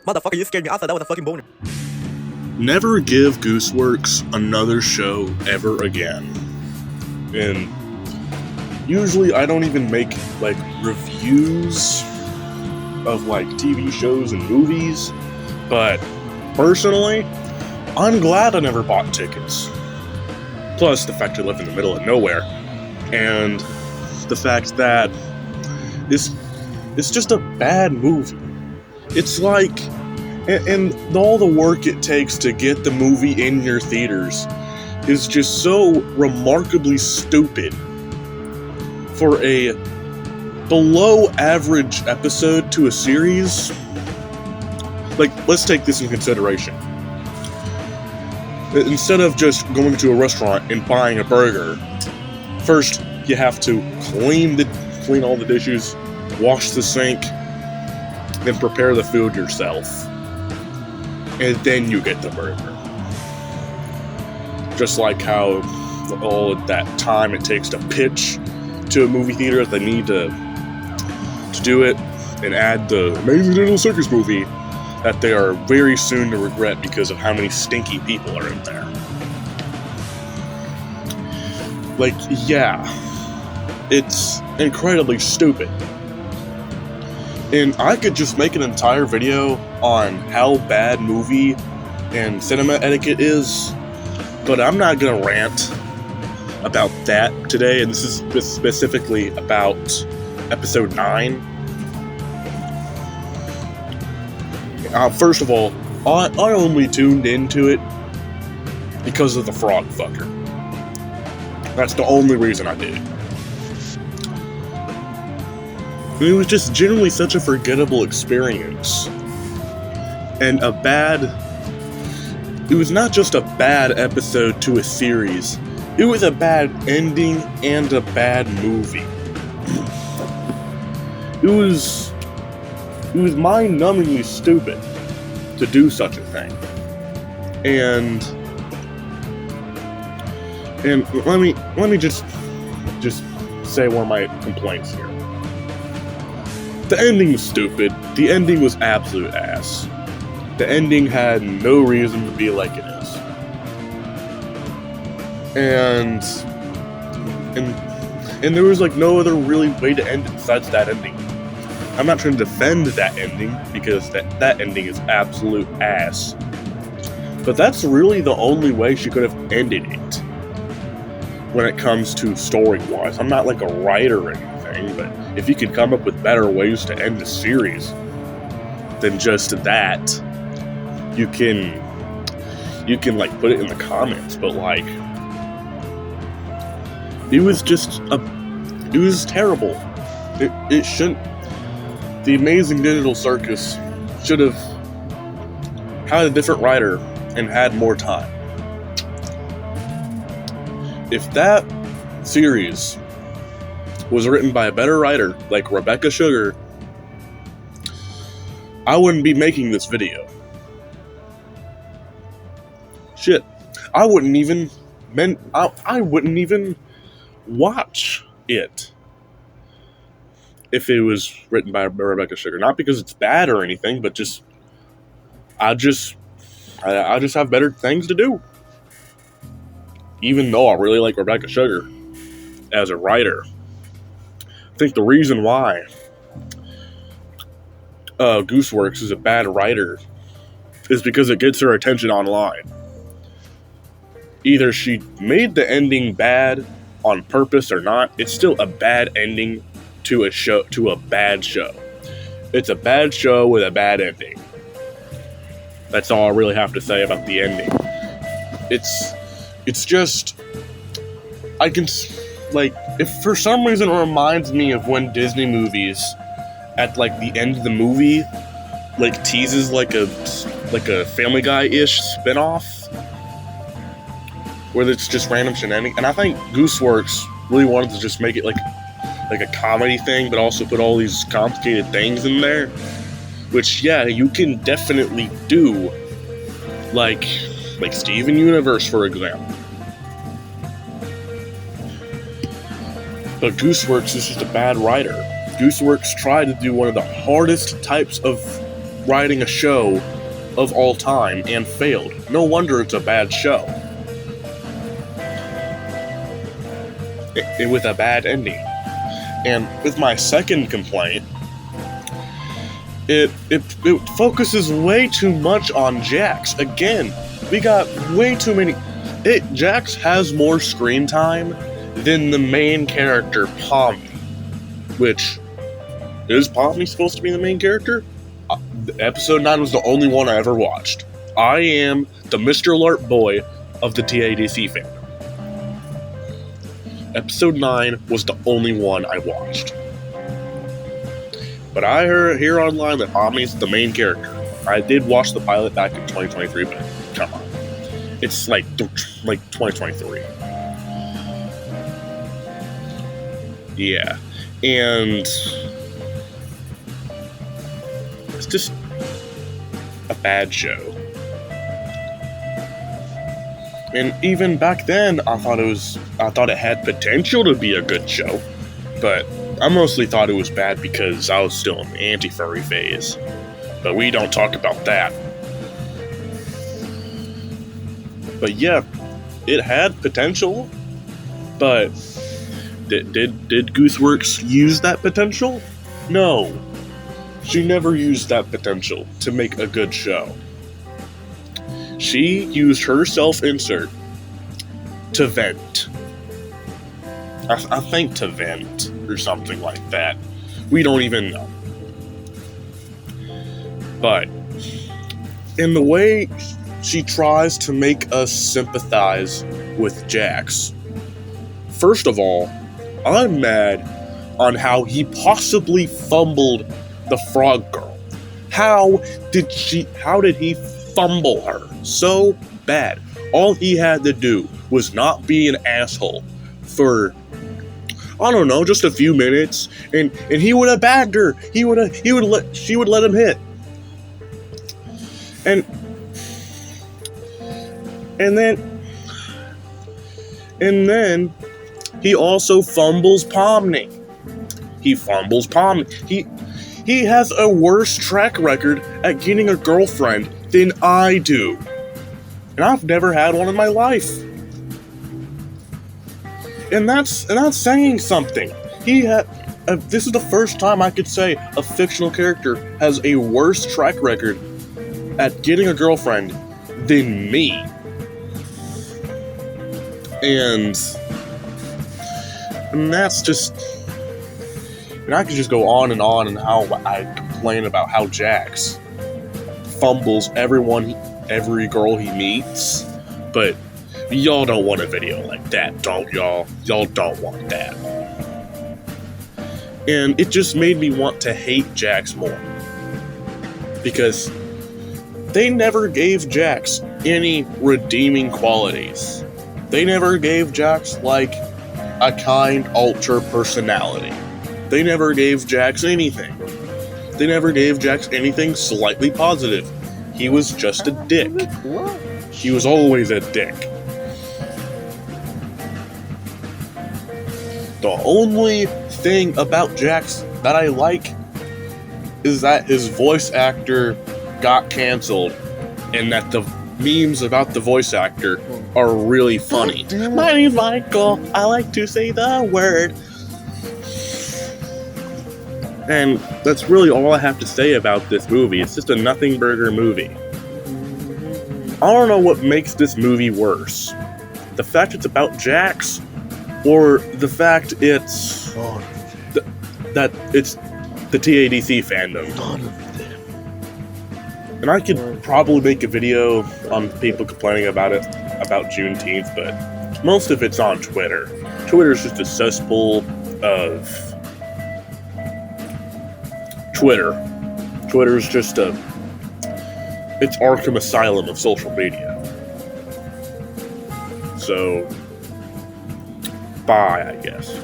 Motherfucker, you scared me. I thought that was a fucking boner. Never give Gooseworks another show ever again. And usually I don't even make, like, reviews of, like, TV shows and movies. But, personally, I'm glad I never bought tickets. Plus, the fact I live in the middle of nowhere. And the fact that it's just a bad movie. It's like... And all the work it takes to get the movie in your theaters is just so remarkably stupid for a below average episode to a series. Like, let's take this in consideration. Instead of just going to a restaurant and buying a burger, first you have to clean all the dishes, wash the sink, then prepare the food yourself. And then you get the burger. Just like how all that time it takes to pitch to a movie theater if they need to do it and add the Amazing Digital Circus movie that they are very soon to regret because of how many stinky people are in there. Like, yeah, it's incredibly stupid. And I could just make an entire video on how bad movie and cinema etiquette is, but I'm not gonna rant about that today, and this is specifically about episode 9. First of all, I only tuned into it because of the frog fucker. That's the only reason I did it. It was just generally such a forgettable experience. And it was not just a bad episode to a series, it was a bad ending and a bad movie. It was mind-numbingly stupid to do such a thing. And let me just say one of my complaints here. The ending was stupid. The ending was absolute ass. The ending had no reason to be like it is. And there was like no other really way to end it besides that ending. I'm not trying to defend that ending because that ending is absolute ass. But that's really the only way she could have ended it. When it comes to story-wise. I'm not like a writer or anything, but if you could come up with better ways to end the series than just that, you can like put it in the comments, but like it was terrible. It shouldn't. The Amazing Digital Circus should have had a different writer and had more time. If that series was written by a better writer, like Rebecca Sugar, I wouldn't be making this video. Shit. I wouldn't even watch it if it was written by Rebecca Sugar. Not because it's bad or anything, but just I just have better things to do. Even though I really like Rebecca Sugar as a writer, I think the reason why Gooseworks is a bad writer is because it gets her attention online. Either she made the ending bad on purpose or not, it's still a bad ending to a bad show. It's a bad show with a bad ending. That's all I really have to say about the ending. It's just, I can, like, if for some reason it reminds me of when Disney movies, at, like, the end of the movie, like, teases, like a Family Guy-ish spinoff, where it's just random shenanigans. And I think Gooseworks really wanted to just make it, like a comedy thing, but also put all these complicated things in there, which, yeah, you can definitely do, like Steven Universe, for example. But Gooseworks is just a bad writer. Gooseworks tried to do one of the hardest types of writing a show of all time and failed. No wonder it's a bad show. With a bad ending. And with my second complaint, it focuses way too much on Jax. Again, we got way too many. Jax has more screen time than the main character, Pomni. Which, is Pomni supposed to be the main character? Episode 9 was the only one I ever watched. I am the Mr. LARP boy of the TADC fandom. Episode 9 was the only one I watched. But I hear online that Pomni's the main character. I did watch the pilot back in 2023, but come on. It's like 2023. Yeah. And it's just a bad show. And even back then, I thought it had potential to be a good show, but I mostly thought it was bad because I was still in the anti-furry phase. But we don't talk about that. But yeah, it had potential, but did Gooseworks use that potential? No. She never used that potential to make a good show. She used her self-insert to vent. I think to vent, or something like that. We don't even know. But, in the way she tries to make us sympathize with Jax, first of all, I'm mad on how he possibly fumbled the frog girl. How did he fumble her so bad? All he had to do was not be an asshole for, I don't know, just a few minutes, and he would have bagged her. She would let him hit. And then he also fumbles Pomni. He has a worse track record at getting a girlfriend than I do. And I've never had one in my life. And that's saying something. This is the first time I could say a fictional character has a worse track record at getting a girlfriend than me. And that's just... And I could just go on and how I complain about how Jax fumbles every girl he meets, but y'all don't want a video like that, don't y'all? Y'all don't want that. And it just made me want to hate Jax more. Because they never gave Jax any redeeming qualities. They never gave Jax, like, a kind alter personality. They never gave Jax anything. They never gave Jax anything slightly positive. He was just a dick. He was always a dick. The only thing about Jax that I like is that his voice actor got canceled, and that the memes about the voice actor are really funny. My name's Michael. I like to say the word. And that's really all I have to say about this movie. It's just a nothing burger movie. I don't know what makes this movie worse. The fact it's about Jax, or the fact it's that it's the TADC fandom. And I could probably make a video on people complaining about it, about Juneteenth, but most of it's on Twitter. Twitter's just a cesspool of... Twitter's just it's Arkham Asylum of social media. So, bye, I guess.